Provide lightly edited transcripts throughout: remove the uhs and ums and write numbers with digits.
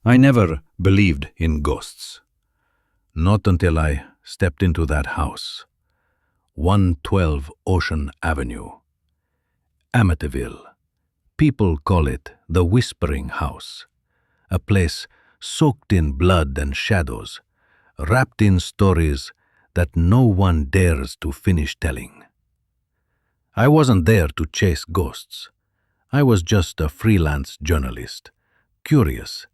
I never believed in ghosts. Not until I stepped into that house. 112 Ocean Avenue. Amityville. People call it the Whispering House. A place soaked in blood and shadows, wrapped in stories that no one dares to finish telling. I wasn't there to chase ghosts. I was just a freelance journalist, curious,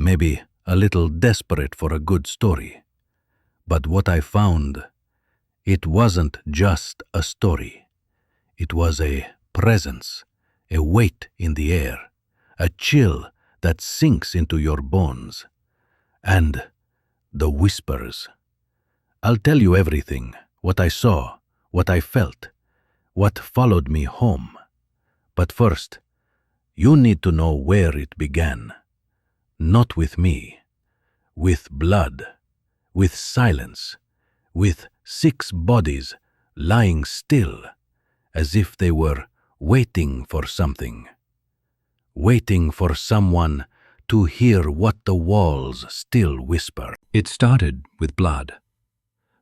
maybe a little desperate for a good story. But what I found, it wasn't just a story. It was a presence, a weight in the air, a chill that sinks into your bones. And the whispers. I'll tell you everything, what I saw, what I felt, what followed me home. But first, you need to know where it began. Not with me, with blood, with silence, with 6 bodies lying still, as if they were waiting for something. Waiting for someone to hear what the walls still whisper. It started with blood.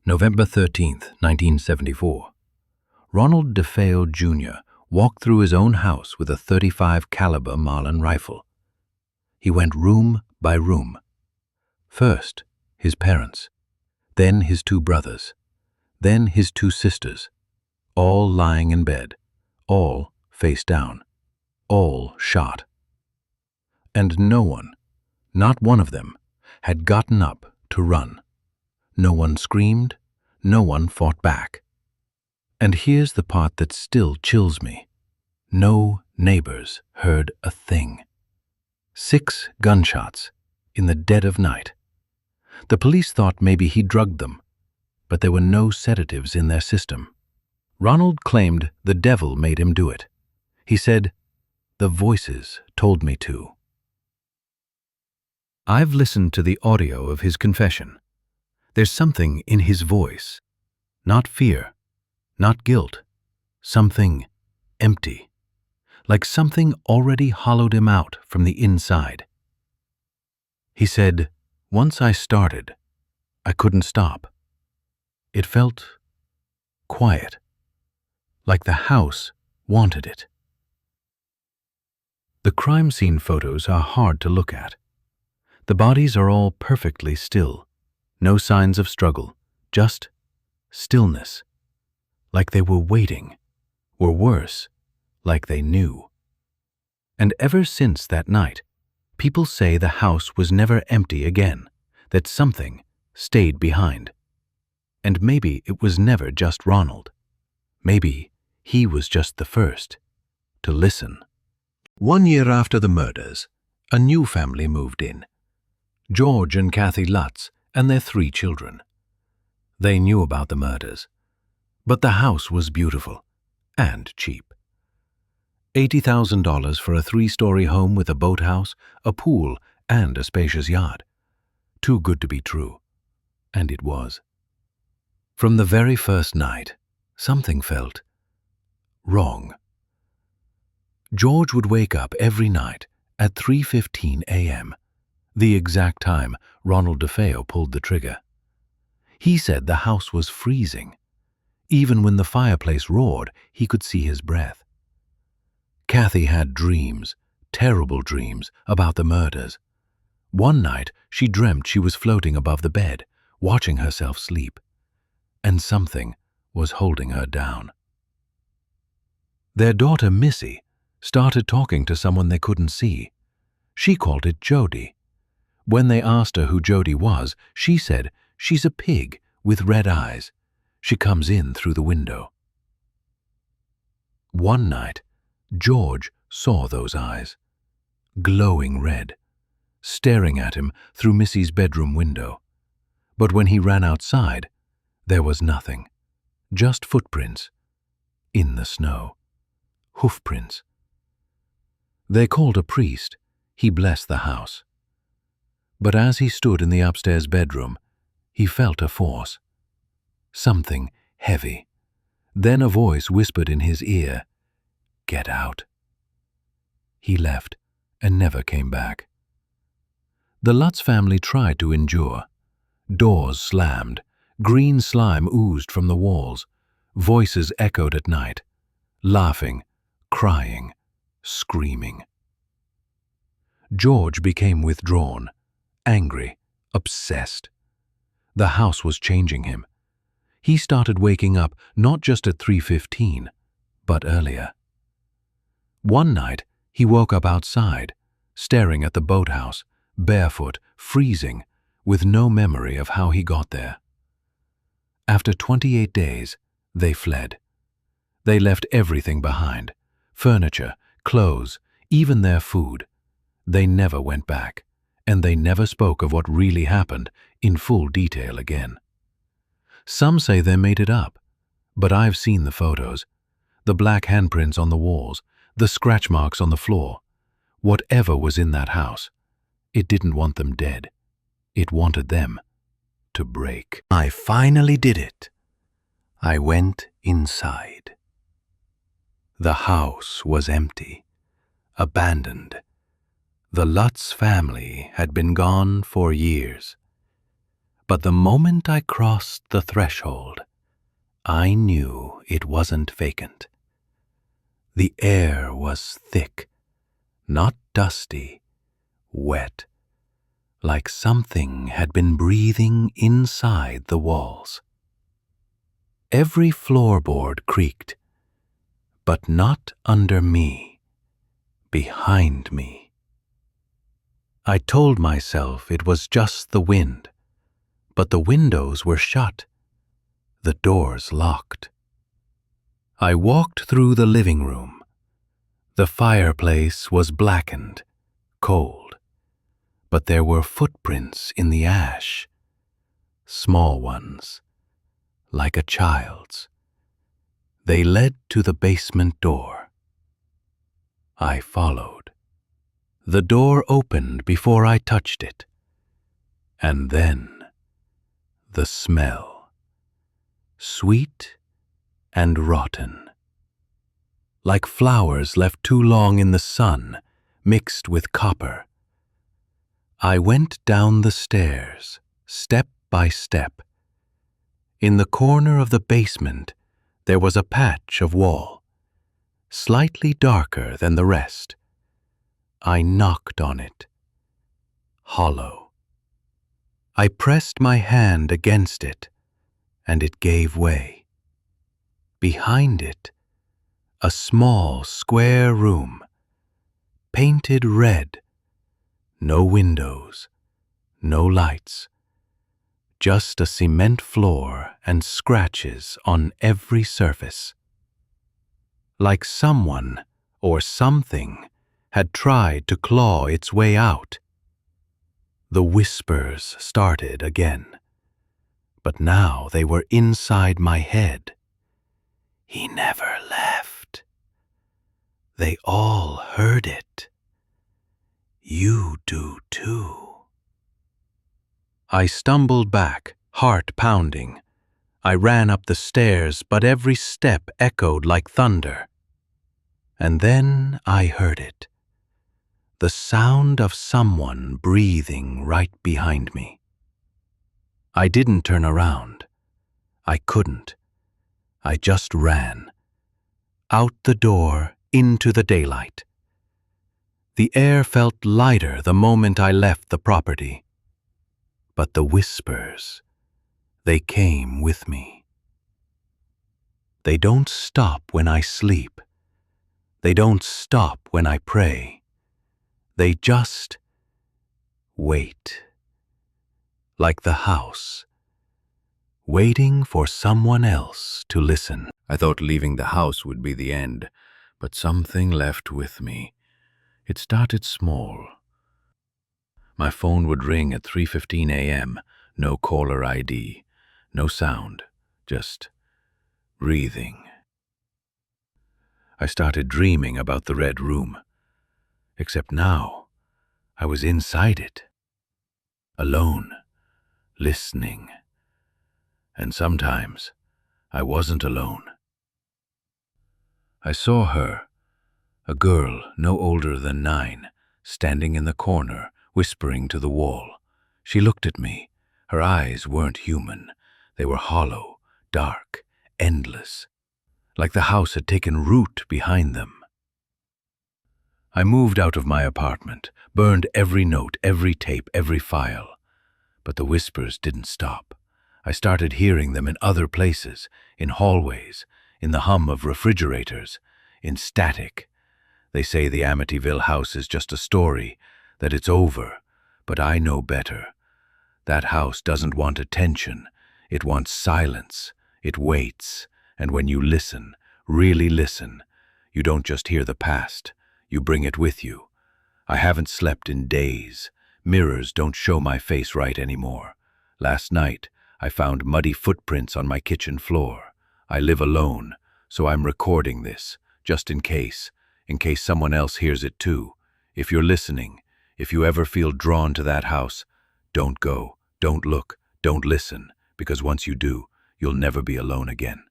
November 13th, 1974. Ronald DeFeo Jr. walked through his own house with a .35 caliber Marlin rifle. He went room by room. First, his parents, then his 2 brothers, then his 2 sisters, all lying in bed, all face down, all shot. And no one, not one of them, had gotten up to run. No one screamed, no one fought back. And here's the part that still chills me. No neighbors heard a thing. 6 gunshots in the dead of night. The police thought maybe he drugged them, but there were no sedatives in their system. Ronald claimed the devil made him do it. He said, "The voices told me to." I've listened to the audio of his confession. There's something in his voice. Not fear, not guilt. Something empty. Like something already hollowed him out from the inside. He said, "Once I started, I couldn't stop." It felt quiet, like the house wanted it. The crime scene photos are hard to look at. The bodies are all perfectly still, no signs of struggle, just stillness, like they were waiting, or worse, like they knew. And ever since that night, people say the house was never empty again, that something stayed behind. And maybe it was never just Ronald. Maybe he was just the first to listen. 1 year after the murders, a new family moved in. George and Kathy Lutz and their 3 children. They knew about the murders, but the house was beautiful and cheap. $80,000 for a 3-story home with a boathouse, a pool, and a spacious yard. Too good to be true. And it was. From the very first night, something felt wrong. George would wake up every night at 3:15 a.m., the exact time Ronald DeFeo pulled the trigger. He said the house was freezing. Even when the fireplace roared, he could see his breath. Kathy had dreams, terrible dreams, about the murders. One night, she dreamt she was floating above the bed, watching herself sleep, and something was holding her down. Their daughter, Missy, started talking to someone they couldn't see. She called it Jody. When they asked her who Jody was, she said, "She's a pig with red eyes. She comes in through the window." One night, George saw those eyes, glowing red, staring at him through Missy's bedroom window. But when he ran outside, there was nothing, just footprints in the snow, hoofprints. They called a priest. He blessed the house. But as he stood in the upstairs bedroom, he felt a force, something heavy. Then a voice whispered in his ear, "Get out." He left and never came back. The Lutz family tried to endure. Doors slammed, green slime oozed from the walls, voices echoed at night, laughing, crying, screaming. George became withdrawn, angry, obsessed. The house was changing him. He started waking up not just at 3:15, but earlier. One night, he woke up outside, staring at the boathouse, barefoot, freezing, with no memory of how he got there. After 28 days, they fled. They left everything behind, furniture, clothes, even their food. They never went back, and they never spoke of what really happened in full detail again. Some say they made it up, but I've seen the photos, the black handprints on the walls, the scratch marks on the floor. Whatever was in that house, it didn't want them dead. It wanted them to break. I finally did it. I went inside. The house was empty, abandoned. The Lutz family had been gone for years. But the moment I crossed the threshold, I knew it wasn't vacant. The air was thick, not dusty, wet, like something had been breathing inside the walls. Every floorboard creaked, but not under me, behind me. I told myself it was just the wind, but the windows were shut, the doors locked. I walked through the living room. The fireplace was blackened, cold, but there were footprints in the ash, small ones, like a child's. They led to the basement door. I followed. The door opened before I touched it, and then the smell, sweet and rotten, like flowers left too long in the sun, mixed with copper. I went down the stairs, step by step. In the corner of the basement, there was a patch of wall, slightly darker than the rest. I knocked on it, hollow. I pressed my hand against it, and it gave way. Behind it, a small square room, painted red, no windows, no lights, just a cement floor and scratches on every surface. Like someone or something had tried to claw its way out. The whispers started again, but now they were inside my head. He never left. They all heard it. You do too. I stumbled back, heart pounding. I ran up the stairs, but every step echoed like thunder. And then I heard it. The sound of someone breathing right behind me. I didn't turn around. I couldn't. I just ran. Out the door, into the daylight. The air felt lighter the moment I left the property. But the whispers, they came with me. They don't stop when I sleep. They don't stop when I pray. They just wait, like the house, waiting for someone else to listen. I thought leaving the house would be the end, but something left with me. It started small. My phone would ring at 3:15 a.m., no caller ID, no sound, just breathing. I started dreaming about the red room. Except now, I was inside it, alone, listening. And sometimes, I wasn't alone. I saw her, a girl no older than 9, standing in the corner whispering to the wall. She looked at me. Her eyes weren't human. They were hollow, dark, endless, like the house had taken root behind them. I moved out of my apartment, burned every note, every tape, every file. But the whispers didn't stop. I started hearing them in other places, in hallways, in the hum of refrigerators, in static. They say the Amityville house is just a story, that it's over, but I know better. That house doesn't want attention. It wants silence. It waits. And when you listen, really listen, you don't just hear the past. You bring it with you. I haven't slept in days. Mirrors don't show my face right anymore. Last night, I found muddy footprints on my kitchen floor. I live alone, so I'm recording this, just in case someone else hears it too. If you're listening, if you ever feel drawn to that house, don't go, don't look, don't listen, because once you do, you'll never be alone again.